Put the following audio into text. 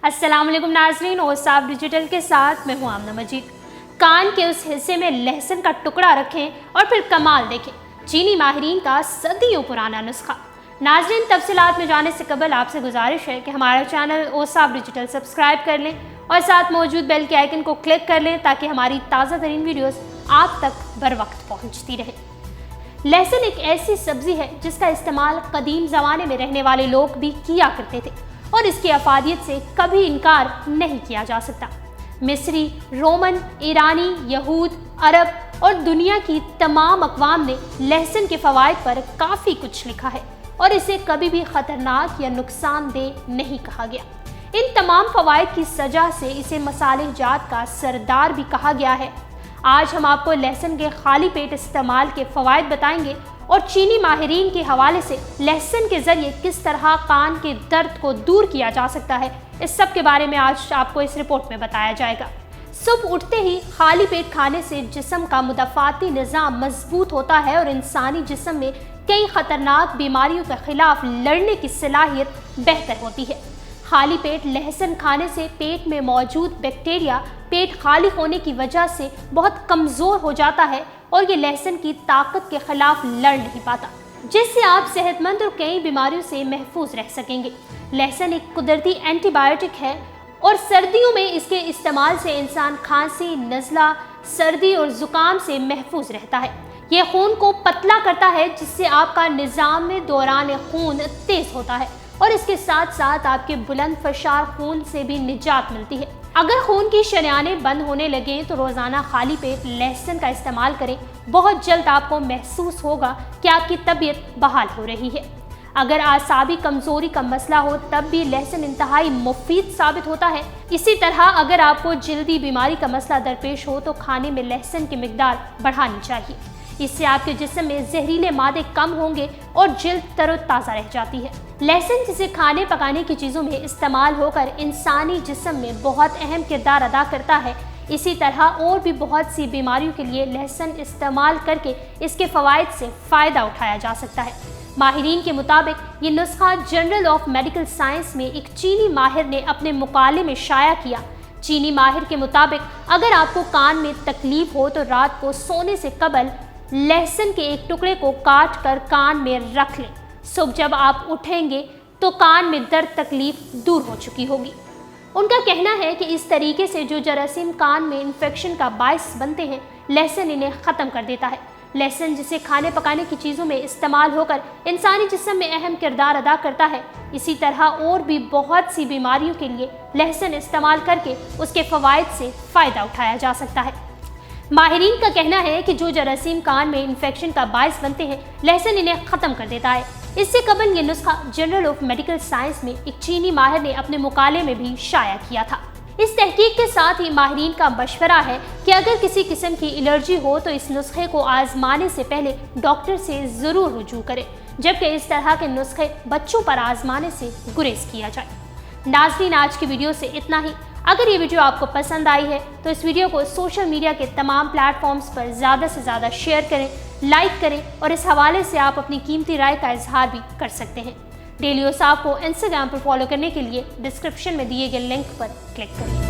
अस्सलाम वालेकुम नाज़रीन, ओसाफ डिजिटल के साथ मैं हूं आमना मजीद। कान के उस हिस्से में लहसुन का टुकड़ा रखें और फिर कमाल देखें, चीनी माहिरीन का सदियों पुराना नुस्खा। नाज़रीन, तफसीलात में जाने से कबल आपसे गुजारिश है कि हमारा चैनल ओसाफ डिजिटल सब्सक्राइब कर लें और साथ मौजूद बेल के आइकन को क्लिक कर लें ताकि हमारी ताज़ा तरीन वीडियोस आप तक बर वक्त पहुँचती रहे। लहसुन एक ऐसी सब्जी है जिसका इस्तेमाल कदीम ज़माने में रहने वाले लोग भी किया करते थे और इसकी अफादियत से कभी इनकार नहीं किया जा सकता। मिस्री, रोमन, ईरानी, यहूद, अरब और दुनिया की तमाम अक़वाम ने लहसुन के फ़वाइद पर काफ़ी कुछ लिखा है और इसे कभी भी ख़तरनाक या नुकसानदेह नहीं कहा गया। इन तमाम फ़वाइद की सजा से इसे मसाले जात का सरदार भी कहा गया है। आज हम आपको लहसुन के खाली पेट इस्तेमाल के फ़वाइद बताएंगे और चीनी माहिरीन के हवाले से लहसुन के ज़रिए किस तरह कान के दर्द को दूर किया जा सकता है, इस सब के बारे में आज आपको इस रिपोर्ट में बताया जाएगा। सुबह उठते ही खाली पेट खाने से जिस्म का मुदाफ़ाती निज़ाम मजबूत होता है और इंसानी जिस्म में कई ख़तरनाक बीमारियों के खिलाफ लड़ने की सलाहियत बेहतर होती है। खाली पेट लहसुन खाने से पेट में मौजूद बैक्टीरिया पेट खाली होने की वजह से बहुत कमज़ोर हो जाता है और ये लहसुन की ताकत के खिलाफ लड़ नहीं पाता, जिससे आप सेहतमंद और कई बीमारियों से महफूज रह सकेंगे। लहसुन एक कुदरती एंटीबायोटिक है और सर्दियों में इसके इस्तेमाल से इंसान खांसी, नज़ला, सर्दी और ज़ुकाम से महफूज रहता है। ये खून को पतला करता है जिससे आपका निज़ाम में दौरान खून तेज़ होता है और इसके साथ साथ आपके बुलंद फशार खून से भी निजात मिलती है। अगर खून की शरियानें बंद होने लगें तो रोज़ाना खाली पेट लहसुन का इस्तेमाल करें। बहुत जल्द आपको महसूस होगा कि आपकी तबीयत बहाल हो रही है। अगर आसाबी कमज़ोरी का मसला हो तब भी लहसुन इंतहाई मुफीद साबित होता है। इसी तरह अगर आपको जल्दी बीमारी का मसला दरपेश हो तो खाने में लहसुन की मिकदार बढ़ानी चाहिए। इससे आपके जिस्म में जहरीले मादे कम होंगे और जिल्द तरोताज़ा रह जाती है। लहसुन जिसे खाने पकाने की चीज़ों में इस्तेमाल होकर इंसानी जिस्म में बहुत अहम किरदार अदा करता है, इसी तरह और भी बहुत सी बीमारियों के लिए लहसुन इस्तेमाल करके इसके फ़वाइद से फ़ायदा उठाया जा सकता है। माहिरीन के मुताबिक ये नुस्खा जर्नल ऑफ मेडिकल साइंस में एक चीनी माहिर ने अपने मुकाले में शाया किया। चीनी माहिर के मुताबिक अगर आपको कान में तकलीफ हो तो रात को सोने से कबल लहसुन के एक टुकड़े को काट कर कान में रख लें। सुबह जब आप उठेंगे तो कान में दर्द तकलीफ दूर हो चुकी होगी। उनका कहना है कि इस तरीके से जो जरासीम कान में इन्फेक्शन का बायस बनते हैं, लहसुन इन्हें ख़त्म कर देता है। लहसुन जिसे खाने पकाने की चीज़ों में इस्तेमाल होकर इंसानी जिस्म में अहम किरदार अदा करता है, इसी तरह और भी बहुत सी बीमारियों के लिए लहसुन इस्तेमाल करके उसके फ़वाइद से फ़ायदा उठाया जा सकता है। माहिरीन का कहना है कि जो जरासीम कान में इन्फेक्शन का बायस बनते हैं, लहसुन इन्हें ख़त्म कर देता है। इससे कबल ये नुस्खा जर्नल ऑफ मेडिकल साइंस में एक चीनी माहिर ने अपने मुकाले में भी शाया किया था। इस तहकीक के साथ ही माहिरीन का मशवरा है कि अगर किसी किस्म की एलर्जी हो तो इस नुस्खे को आजमाने से पहले डॉक्टर से ज़रूर रुजू करें, जबकि इस तरह के नुस्खे बच्चों पर आजमाने से गुरेज किया जाए। नाज़रीन, आज की वीडियो से इतना ही। अगर ये वीडियो आपको पसंद आई है तो इस वीडियो को सोशल मीडिया के तमाम प्लेटफॉर्म्स पर ज़्यादा से ज़्यादा शेयर करें, लाइक करें और इस हवाले से आप अपनी कीमती राय का इजहार भी कर सकते हैं। डेली ओसाफ को इंस्टाग्राम पर फॉलो करने के लिए डिस्क्रिप्शन में दिए गए लिंक पर क्लिक करें।